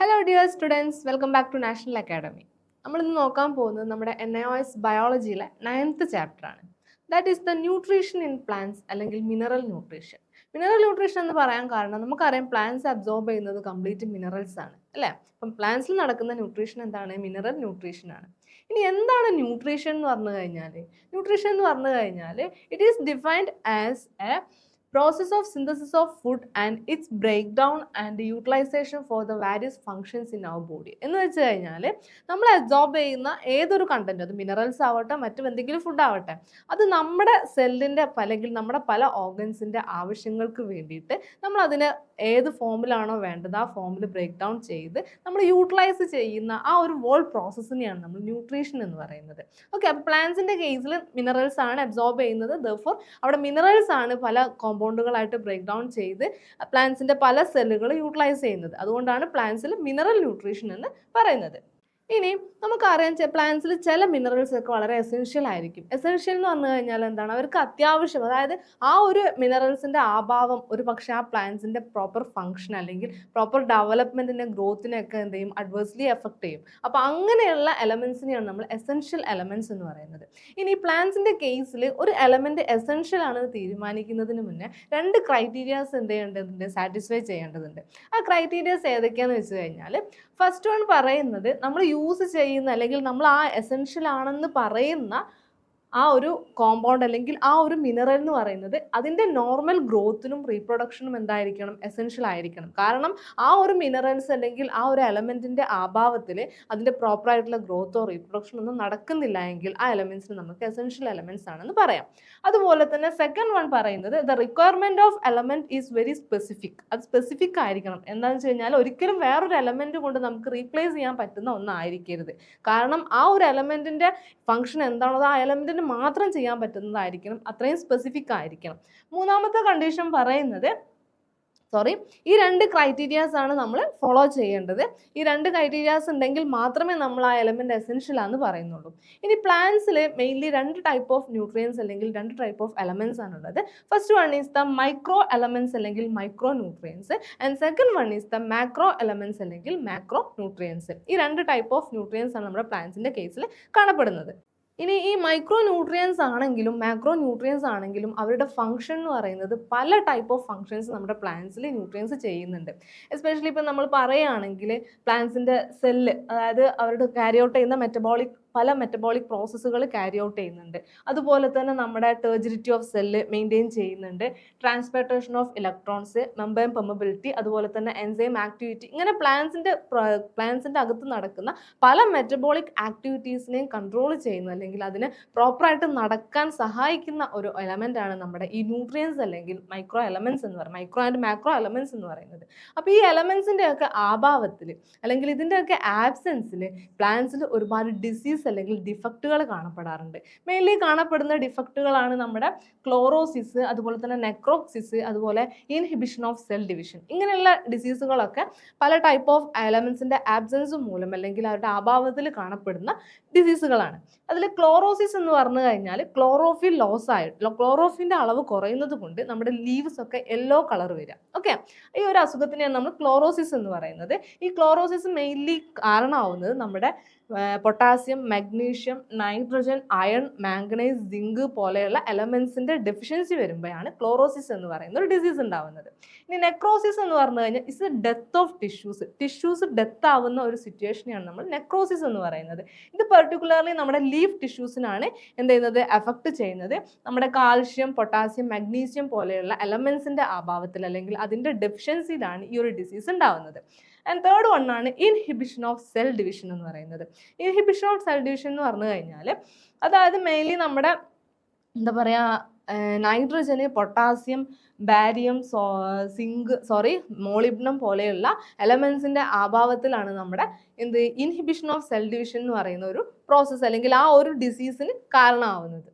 Hello dear students, welcome back to National Academy. നമ്മളിന്ന് നോക്കാൻ പോകുന്നത് നമ്മുടെ NIOS ബയോളജിയിലെ 9th ചാപ്റ്ററാണ്. That is the nutrition in plants അല്ലെങ്കിൽ മിനറൽ ന്യൂട്രീഷൻ. മിനറൽ ന്യൂട്രീഷൻ എന്ന് പറയാൻ കാരണം നമുക്കറിയാം പ്ലാന്റ്സ് അബ്സോർബ് ചെയ്യുന്നത് കംപ്ലീറ്റ് മിനറൽസ് ആണ് അല്ലേ. അപ്പം പ്ലാന്റ്സിൽ നടക്കുന്ന ന്യൂട്രീഷൻ എന്താണ്? മിനറൽ ന്യൂട്രീഷൻ ആണ്. ഇനി എന്താണ് ന്യൂട്രീഷൻ എന്ന് പറഞ്ഞു കഴിഞ്ഞാൽ? ന്യൂട്രീഷൻ എന്ന് പറഞ്ഞു കഴിഞ്ഞാൽ it is defined as A process of synthesis of food and its breakdown and utilization for the various functions in our body. എന്ന് വെച്ച് കഴിഞ്ഞാൽ നമ്മൾ അബ്സോർബ് ചെയ്യുന്ന ഏതൊരു കണ്ടന്റ്, അത് മിനറൽസ് ആവട്ടെ മറ്റു എന്തെങ്കിലും ഫുഡ് ആവട്ടെ, അത് നമ്മുടെ സെല്ലിൻ്റെ അല്ലെങ്കിൽ നമ്മുടെ പല ഓർഗൻസിൻ്റെ ആവശ്യങ്ങൾക്ക് വേണ്ടിയിട്ട് നമ്മൾ അതിന് ഏത് ഫോമിലാണോ വേണ്ടത് ആ ഫോമിൽ ബ്രേക്ക് ഡൗൺ ചെയ്ത് നമ്മൾ യൂട്ടിലൈസ് ചെയ്യുന്ന ആ ഒരു വോൾ പ്രോസസ്സിനെയാണ് നമ്മൾ ന്യൂട്രീഷൻ എന്ന് പറയുന്നത്. ഓക്കെ, അപ്പോൾ പ്ലാന്റ്സിൻ്റെ കേസിൽ മിനറൽസ് ആണ് അബ്സോർബ് ചെയ്യുന്നത്. ദെർഫോർ അവിടെ മിനറൽസ് ആണ് പല കോമ്പൗണ്ടുകളായിട്ട് ബ്രേക്ക് ഡൗൺ ചെയ്ത് പ്ലാന്റ്സിൻ്റെ പല സെല്ലുകൾ യൂട്ടിലൈസ് ചെയ്യുന്നത്. അതുകൊണ്ടാണ് പ്ലാന്റ്സിൽ മിനറൽ ന്യൂട്രീഷൻ എന്ന് പറയുന്നത്. ഇനി നമുക്കറിയാം പ്ലാന്റ്സിൽ ചില മിനറൽസ് ഒക്കെ വളരെ എസെൻഷ്യൽ ആയിരിക്കും. എസെൻഷ്യൽ എന്ന് പറഞ്ഞു കഴിഞ്ഞാൽ എന്താണ്? അവർക്ക് അത്യാവശ്യം, അതായത് ആ ഒരു മിനറൽസിൻ്റെ അഭാവം ഒരു പക്ഷേ ആ പ്ലാന്റ്സിൻ്റെ പ്രോപ്പർ ഫങ്ഷൻ അല്ലെങ്കിൽ പ്രോപ്പർ ഡെവലപ്മെൻറ്റിൻ്റെ ഗ്രോത്തിനെയൊക്കെ എന്ത് ചെയ്യും? അഡ്വേഴ്സ്ലി എഫക്ട് ചെയ്യും. അപ്പോൾ അങ്ങനെയുള്ള എലമെൻസിനെയാണ് നമ്മൾ എസെൻഷ്യൽ എലമെൻറ്റ്സ് എന്ന് പറയുന്നത്. ഇനി പ്ലാന്റ്സിൻ്റെ കേസിൽ ഒരു എലമെൻറ്റ് എസെൻഷ്യൽ ആണെന്ന് തീരുമാനിക്കുന്നതിന് മുന്നേ രണ്ട് ക്രൈറ്റീരിയാസ് എന്ത് ചെയ്യേണ്ടതുണ്ട്? സാറ്റിസ്ഫൈ ചെയ്യേണ്ടതുണ്ട്. ആ ക്രൈറ്റീരിയാസ് ഏതൊക്കെയാണെന്ന് വെച്ച് കഴിഞ്ഞാൽ ഫസ്റ്റ് വൺ പറയുന്നത് നമ്മൾ യൂസ് ചെയ്യുന്ന അല്ലെങ്കിൽ നമ്മൾ ആ എസെൻഷ്യൽ ആണെന്ന് പറയുന്ന ആ ഒരു കോമ്പൗണ്ട് അല്ലെങ്കിൽ ആ ഒരു മിനറൽ എന്ന് പറയുന്നത് അതിൻ്റെ നോർമൽ ഗ്രോത്തിനും റീപ്രൊഡക്ഷനും എന്തായിരിക്കണം? എസെൻഷ്യൽ ആയിരിക്കണം. കാരണം ആ ഒരു മിനറൽസ് അല്ലെങ്കിൽ ആ ഒരു എലമെൻറ്റിൻ്റെ അഭാവത്തിൽ അതിൻ്റെ പ്രോപ്പറായിട്ടുള്ള ഗ്രോത്തോ റീപ്രൊഡക്ഷനോ ഒന്നും നടക്കുന്നില്ല എങ്കിൽ ആ എലമെൻറ്റ്സിന് നമുക്ക് എസെൻഷ്യൽ എലമെൻറ്റ്സ് ആണെന്ന് പറയാം. അതുപോലെ തന്നെ സെക്കൻഡ് വൺ പറയുന്നത് the requirement of element is very specific. അത് സ്പെസിഫിക് ആയിരിക്കണം. എന്താണെന്ന് വെച്ച് കഴിഞ്ഞാൽ ഒരിക്കലും വേറൊരു എലമെൻറ്റ് കൊണ്ട് നമുക്ക് റീപ്ലേസ് ചെയ്യാൻ പറ്റുന്ന ഒന്നായിരിക്കരുത്. കാരണം ആ ഒരു എലമെൻറ്റിൻ്റെ ഫംഗ്ഷൻ എന്താണോ ആ എലമെൻറ്റിന് മാത്രം ചെയ്യാൻ പറ്റുന്നതായിരിക്കണം. അത്രയും സ്പെസിഫിക് ആയിരിക്കണം. മൂന്നാമത്തെ കണ്ടീഷൻ പറയുന്നത് ഈ രണ്ട് ക്രൈറ്റീരിയാസ് ആണ് നമ്മൾ ഫോളോ ചെയ്യേണ്ടത്. ഈ രണ്ട് ക്രൈറ്റീരിയാസ് ഉണ്ടെങ്കിൽ മാത്രമേ നമ്മൾ ആ എലമെൻറ്റ് എസെൻഷ്യൽ ആണെന്ന് പറയുന്നുള്ളൂ. ഇനി പ്ലാന്റ്സിൽ മെയിൻലി രണ്ട് ടൈപ്പ് ഓഫ് ന്യൂട്രിയൻസ് അല്ലെങ്കിൽ രണ്ട് ടൈപ്പ് ഓഫ് എലമെൻറ്റ്സ് ആണുള്ളത്. First one is the micro elements അല്ലെങ്കിൽ micro nutrients and second one is the macro elements അല്ലെങ്കിൽ മാക്രോ ന്യൂട്രിയൻസ്. ഈ രണ്ട് ടൈപ്പ് ഓഫ് ന്യൂട്രിയൻസ് ആണ് നമ്മുടെ പ്ലാന്റ്സിൻ്റെ കേസിൽ കാണപ്പെടുന്നത്. ഇനി ഈ മൈക്രോ ന്യൂട്രിയൻസ് ആണെങ്കിലും മാക്രോ ന്യൂട്രിയൻസ് ആണെങ്കിലും അവരുടെ ഫംഗ്ഷൻ എന്ന് പറയുന്നത് പല ടൈപ്പ് ഓഫ് ഫംഗ്ഷൻസ് നമ്മുടെ പ്ലാന്റ്സിൽ ന്യൂട്രിയൻസ് ചെയ്യുന്നുണ്ട്. എസ്പെഷ്യലി ഇപ്പം നമ്മൾ പറയുകയാണെങ്കിൽ പ്ലാന്റ്സിൻ്റെ സെല്ല്, അതായത് അവരുടെ ക്യാരി ഔട്ട് ചെയ്യുന്ന പല മെറ്റബോളിക് പ്രോസസ്സുകൾ ക്യാരി ഔട്ട് ചെയ്യുന്നുണ്ട്. അതുപോലെ തന്നെ നമ്മുടെ ടെർജിഡിറ്റി ഓഫ് സെല്ല് മെയിൻറ്റെയിൻ ചെയ്യുന്നുണ്ട്. Transportation of electrons, membrane permeability, അതുപോലെ തന്നെ എൻസൈം ആക്ടിവിറ്റി, ഇങ്ങനെ പ്ലാന്റ്സിൻ്റെ അകത്ത് നടക്കുന്ന പല മെറ്റബോളിക് ആക്ടിവിറ്റീസിനെയും കൺട്രോൾ ചെയ്യുന്ന അല്ലെങ്കിൽ അതിന് പ്രോപ്പറായിട്ട് നടക്കാൻ സഹായിക്കുന്ന ഒരു എലമെൻ്റ് ആണ് നമ്മുടെ ഈ ന്യൂട്രിയൻസ് അല്ലെങ്കിൽ മൈക്രോ എലമെൻറ്റ്സ് എന്ന് പറയുന്നത്, മൈക്രോ ആൻഡ് മാക്രോ എലമെൻറ്റ്സ് എന്ന് പറയുന്നത്. അപ്പോൾ ഈ എലമെൻറ്റ്സിൻ്റെ ഒക്കെ അഭാവത്തിൽ അല്ലെങ്കിൽ ഇതിൻ്റെയൊക്കെ ആബ്സെൻസിൽ പ്ലാന്റ്സിൽ ഒരുപാട് ഡിസീസ് അല്ലെങ്കിൽ ഡിഫക്റ്റുകൾ കാണപ്പെടാറുണ്ട്. മെയിൻലി കാണപ്പെടുന്ന ഡിഫക്റ്റുകളാണ് നമ്മുടെ ക്ലോറോസിസ്, അതുപോലെ തന്നെ നെക്രോസിസ്, അതുപോലെ ഇൻഹിബിഷൻ ഓഫ് സെൽ ഡിവിഷൻ. ഇങ്ങനെയുള്ള ഡിസീസുകളൊക്കെ പല ടൈപ്പ് ഓഫ് എലമെൻറ്റ്സിൻ്റെ ആബ്സെൻസ് മൂലം അല്ലെങ്കിൽ അവരുടെ അഭാവത്തിൽ കാണപ്പെടുന്ന ഡിസീസുകളാണ്. അതിൽ ക്ലോറോസിസ് എന്ന് പറഞ്ഞു കഴിഞ്ഞാൽ ക്ലോറോഫിൽ ലോസ് ആയിട്ടുള്ള ക്ലോറോഫിൻ്റെ അളവ് കുറയുന്നത് കൊണ്ട് നമ്മുടെ ലീവ്സ് ഒക്കെ യെല്ലോ കളർ വരിക. ഓക്കെ, ഈ ഒരു അസുഖത്തിനെയാണ് നമ്മൾ ക്ലോറോസിസ് എന്ന് പറയുന്നത്. ഈ ക്ലോറോസിസ് മെയിൻലി കാരണമാവുന്നത് നമ്മുടെ potassium, magnesium, nitrogen, iron, manganese, zinc പോലെയുള്ള എലമെൻസിൻ്റെ ഡെഫിഷ്യൻസി വരുമ്പോഴാണ് ക്ലോറോസിസ് എന്ന് പറയുന്ന ഒരു ഡിസീസ് ഉണ്ടാവുന്നത്. ഇനി നെക്രോസിസ് എന്ന് പറഞ്ഞു കഴിഞ്ഞാൽ it's A death of tissues death ആവുന്ന ഒരു സിറ്റുവേഷനെയാണ് നമ്മൾ നെക്രോസിസ് എന്ന് പറയുന്നത്. ഇത് പെർട്ടിക്കുലർലി നമ്മുടെ ലീഫ് ടിഷ്യൂസിനാണ് എന്ത് ചെയ്യുന്നത്? എഫക്ട് ചെയ്യുന്നത്. നമ്മുടെ കാൽഷ്യം, പൊട്ടാസ്യം, മഗ്നീഷ്യം പോലെയുള്ള എലമെൻസിൻ്റെ അഭാവത്തിൽ അല്ലെങ്കിൽ അതിൻ്റെ ഡെഫിഷ്യൻസിയിലാണ് ഈ ഒരു ഡിസീസ് ഉണ്ടാവുന്നത്. ആൻഡ് തേർഡ് വൺ ആണ് ഇൻഹിബിഷൻ ഓഫ് സെൽ ഡിവിഷൻ എന്ന് പറയുന്നത്. ഇൻഹിബിഷൻ ഓഫ് സെൽ ഡിവിഷൻ എന്ന് പറഞ്ഞു കഴിഞ്ഞാൽ അതായത് മെയിൻലി നമ്മുടെ എന്താ പറയുക, നൈട്രജന്, പൊട്ടാസ്യം, ബാരിയം, മോളിബ്ഡനം പോലെയുള്ള എലമെൻസിൻ്റെ അഭാവത്തിലാണ് നമ്മുടെ ഇൻഹിബിഷൻ ഓഫ് സെൽ ഡിവിഷൻ എന്ന് പറയുന്ന ഒരു പ്രോസസ്സ് അല്ലെങ്കിൽ ആ ഒരു ഡിസീസിന് കാരണമാവുന്നത്.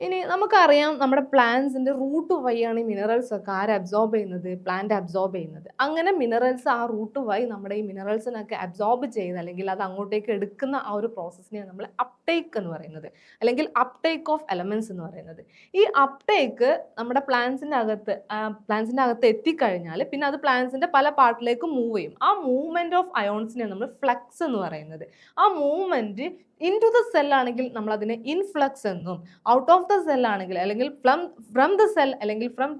ഇനി നമുക്കറിയാം നമ്മുടെ പ്ലാന്റ്സിന്റെ റൂട്ട് വഴിയാണ് ഈ മിനറൽസ് ഒക്കെ ആര് അബ്സോർബ് ചെയ്യുന്നത്, പ്ലാന്റ് അബ്സോർബ് ചെയ്യുന്നത്. അങ്ങനെ മിനറൽസ് ആ റൂട്ട് വഴി നമ്മുടെ ഈ മിനറൽസിനൊക്കെ അബ്സോർബ് ചെയ്ത് അല്ലെങ്കിൽ അത് അങ്ങോട്ടേക്ക് എടുക്കുന്ന ആ ഒരു പ്രോസസ്സിനെയാണ് നമ്മൾ അപ്ടേക്ക് എന്ന് പറയുന്നത്, അല്ലെങ്കിൽ അപ്ടേക്ക് ഓഫ് എലമെന്റ്സ് എന്ന് പറയുന്നത്. ഈ അപ്ടേക്ക് നമ്മുടെ പ്ലാന്റ്സിന്റെ അകത്ത് എത്തിക്കഴിഞ്ഞാൽ പിന്നെ അത് പ്ലാന്റ്സിന്റെ പല പാർട്ടിലേക്ക് മൂവ് ചെയ്യും. ആ മൂവ്മെന്റ് ഓഫ് അയോൺസിനെയാണ് നമ്മൾ ഫ്ലക്സ് എന്ന് പറയുന്നത്. ആ movement into the cell ആണെങ്കിൽ നമ്മൾ അതിനെ ഇൻഫ്ലക്സ് എന്നും, ഔട്ട് ഓഫ് ദ സെൽ ആണെങ്കിൽ അല്ലെങ്കിൽ ഫ്രം ദ സെൽ അല്ലെങ്കിൽ from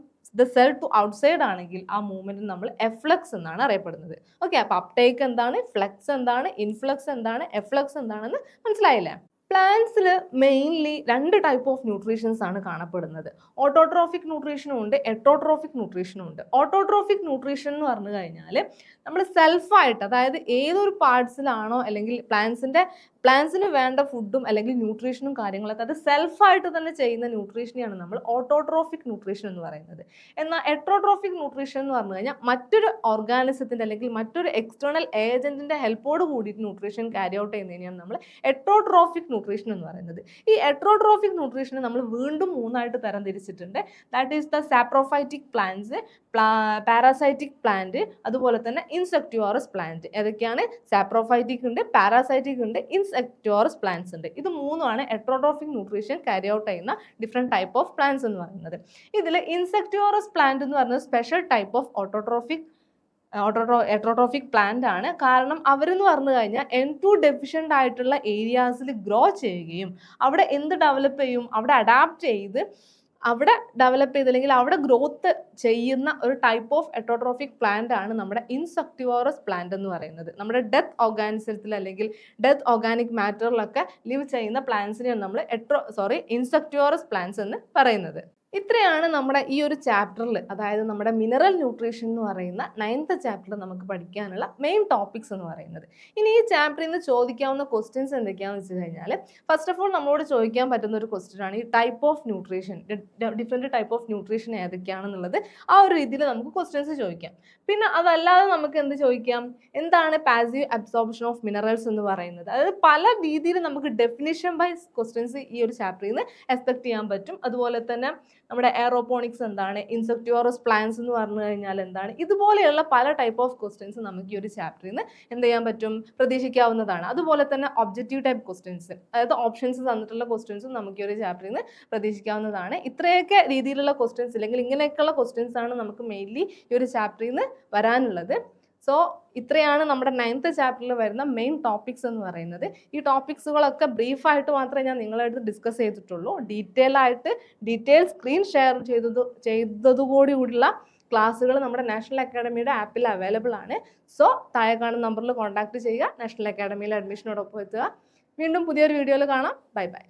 the cell to outside ആണെങ്കിൽ ആ മൂവ്മെന്റ് നമ്മൾ എഫ്ലക്സ് എന്നാണ് അറിയപ്പെടുന്നത്. ഓക്കെ, അപ്പൊ അപ്ടേക്ക് എന്താണ്, ഫ്ലക്സ് എന്താണ്, ഇൻഫ്ലക്സ് എന്താണ്, എഫ്ലക്സ് എന്താണെന്ന് മനസ്സിലായില്ലേ? പ്ലാന്റ്സിൽ മെയിൻലി 2 ടൈപ്പ് ഓഫ് ന്യൂട്രീഷൻസ് ആണ് കാണപ്പെടുന്നത്. ഓട്ടോട്രോഫിക് ന്യൂട്രീഷനും ഉണ്ട്, എട്ടോട്രോഫിക് ന്യൂട്രീഷനും ഉണ്ട്. ഓട്ടോട്രോഫിക് ന്യൂട്രീഷൻ എന്ന് പറഞ്ഞു കഴിഞ്ഞാൽ നമ്മൾ സെൽഫായിട്ട്, അതായത് ഏതൊരു പാർട്സിലാണോ അല്ലെങ്കിൽ പ്ലാന്റ്സിന് വേണ്ട ഫുഡും അല്ലെങ്കിൽ ന്യൂട്രീഷനും കാര്യങ്ങളൊക്കെ അത് സെൽഫായിട്ട് തന്നെ ചെയ്യുന്ന ന്യൂട്രീഷനെയാണ് നമ്മൾ ഓട്ടോട്രോഫിക് ന്യൂട്രീഷൻ എന്ന് പറയുന്നത്. എന്നാൽ എട്രോട്രോഫിക് ന്യൂട്രീഷൻ എന്ന് പറഞ്ഞു കഴിഞ്ഞാൽ മറ്റൊരു ഓർഗാനിസത്തിന്റെ അല്ലെങ്കിൽ മറ്റൊരു എക്സ്റ്റേണൽ ഏജന്റിന്റെ ഹെൽപ്പോട് കൂടിയിട്ട് ന്യൂട്രീഷൻ ക്യാരി ഔട്ട് ചെയ്യുന്നതിനെയാണ് നമ്മൾ എട്രോട്രോഫിക് ന്യൂട്രീഷൻ എന്ന് പറയുന്നത്. ഈ എട്രോട്രോഫിക് ന്യൂട്രീഷനെ നമ്മൾ വീണ്ടും 3ആയിട്ട് തരം തിരിച്ചിട്ടുണ്ട്. That is the saprophytic plants, parasitic plant, അതുപോലെ തന്നെ ഇൻസെക്ടിവോറസ് പ്ലാന്റ്. ഏതൊക്കെയാണ്? സാപ്രോഫൈറ്റിക് ഉണ്ട്, പാരാസൈറ്റിക് ഉണ്ട്, ഇൻസെക്ടിവോറസ് പ്ലാന്റ്സ് ഉണ്ട്. ഇത് മൂന്നുമാണ് എട്രോട്രോഫിക് ന്യൂട്രീഷൻ ക്യാരി ഔട്ട് ചെയ്യുന്ന ഡിഫറെന്റ് ടൈപ്പ് ഓഫ് പ്ലാന്റ്സ് എന്ന് പറയുന്നത്. ഇതിൽ ഇൻസെക്ടിവോറസ് പ്ലാന്റ് എന്ന് പറയുന്നത് സ്പെഷ്യൽ ടൈപ്പ് ഓഫ് എട്രോട്രോഫിക് പ്ലാന്റ് ആണ്. കാരണം അവരെന്ന് പറഞ്ഞു കഴിഞ്ഞാൽ N2 ഡെഫിഷ്യൻ്റ് ആയിട്ടുള്ള ഏരിയാസിൽ ഗ്രോ ചെയ്യുകയും അവിടെ എന്ത് ഡെവലപ്പ് ചെയ്യും, അവിടെ അഡാപ്റ്റ് ചെയ്ത് അല്ലെങ്കിൽ അവിടെ ഗ്രോത്ത് ചെയ്യുന്ന ഒരു ടൈപ്പ് ഓഫ് എട്രോട്രോഫിക് പ്ലാന്റ് ആണ് നമ്മുടെ ഇൻസെക്ടിവോറസ് പ്ലാന്റ് എന്ന് പറയുന്നത്. നമ്മുടെ ഡെത്ത് ഓർഗാനിസത്തിൽ അല്ലെങ്കിൽ ഡെത്ത് ഓർഗാനിക് മാറ്ററിലൊക്കെ ലിവ് ചെയ്യുന്ന പ്ലാന്റ്സിനെയാണ് നമ്മൾ ഇൻസെക്ടിവോറസ് പ്ലാന്റ്സ് എന്ന് പറയുന്നത്. ഇത്രയാണ് നമ്മുടെ ഈ ഒരു ചാപ്റ്ററിൽ, അതായത് നമ്മുടെ മിനറൽ ന്യൂട്രീഷൻ എന്ന് പറയുന്ന 9th ചാപ്റ്ററിൽ നമുക്ക് പഠിക്കാനുള്ള മെയിൻ ടോപ്പിക്സ് എന്ന് പറയുന്നത്. ഇനി ഈ ചാപ്റ്ററിൽ നിന്ന് ചോദിക്കാവുന്ന ക്വസ്റ്റ്യൻസ് എന്തൊക്കെയാണെന്ന് വെച്ച് കഴിഞ്ഞാൽ, ഫസ്റ്റ് ഓഫ് ഓൾ നമ്മളോട് ചോദിക്കാൻ പറ്റുന്ന ഒരു ക്വസ്റ്റ്യൻ ആണ് ഈ type of nutrition, different type of nutrition ഏതൊക്കെയാണെന്നുള്ളത് ആ ഒരു രീതിയിൽ നമുക്ക് ക്വസ്റ്റ്യൻസ് ചോദിക്കാം. പിന്നെ അതല്ലാതെ നമുക്ക് എന്ത് ചോദിക്കാം, എന്താണ് പാസീവ് അബ്സോർപ്ഷൻ ഓഫ് മിനറൽസ് എന്ന് പറയുന്നത്. അതായത് പല രീതിയിൽ നമുക്ക് ഡെഫിനിഷൻ വൈസ് ക്വസ്റ്റ്യൻസ് ഈ ഒരു ചാപ്റ്ററിൽ നിന്ന് എക്സ്പെക്ട് ചെയ്യാൻ പറ്റും. അതുപോലെ തന്നെ നമ്മുടെ എയറോപോണിക്സ് എന്താണ്, ഇൻസെക്ടിവോറസ് പ്ലാന്റ്സ് എന്ന് പറഞ്ഞു കഴിഞ്ഞാൽ എന്താണ്, ഇതുപോലെയുള്ള പല ടൈപ്പ് ഓഫ് ക്വസ്റ്റ്യൻസ് നമുക്ക് ഈ ഒരു ചാപ്റ്ററിൽ നിന്ന് എന്ത് ചെയ്യാൻ പറ്റും, പ്രതീക്ഷിക്കാവുന്നതാണ്. അതുപോലെ തന്നെ ഒബ്ജക്റ്റീവ് ടൈപ്പ് ക്വസ്റ്റ്യൻസ്, അതായത് ഓപ്ഷൻസ് തന്നിട്ടുള്ള ക്വസ്റ്റ്യൻസും നമുക്ക് ഈ ഒരു ചാപ്റ്ററിൽ നിന്ന് പ്രതീക്ഷിക്കാവുന്നതാണ്. ഇത്രയൊക്കെ രീതിയിലുള്ള ക്വസ്റ്റ്യൻസ് അല്ലെങ്കിൽ ഇങ്ങനെയൊക്കെയുള്ള ക്വസ്റ്റ്യൻസ് ആണ് നമുക്ക് മെയിൻലി ഈ ഒരു ചാപ്റ്ററിൽ നിന്ന് വരാനുള്ളത്. സോ ഇത്രയാണ് നമ്മുടെ 9th ചാപ്റ്ററിൽ വരുന്ന മെയിൻ ടോപ്പിക്സ് എന്ന് പറയുന്നത്. ഈ ടോപ്പിക്സുകളൊക്കെ ബ്രീഫായിട്ട് മാത്രമേ ഞാൻ നിങ്ങളായിട്ട് ഡിസ്കസ് ചെയ്തിട്ടുള്ളൂ. ഡീറ്റെയിൽ സ്ക്രീൻ ഷെയർ ചെയ്തതുകൂടിയുള്ള ക്ലാസ്സുകൾ നമ്മുടെ നാഷണൽ അക്കാഡമിയുടെ ആപ്പിൽ അവൈലബിൾ ആണ്. സോ താഴെ കാണുന്ന നമ്പറിൽ കോൺടാക്ട് ചെയ്യുക, നാഷണൽ അക്കാഡമിയിലെ അഡ്മിഷനോടൊപ്പം എത്തുക. വീണ്ടും പുതിയൊരു വീഡിയോയിൽ കാണാം. Bye bye.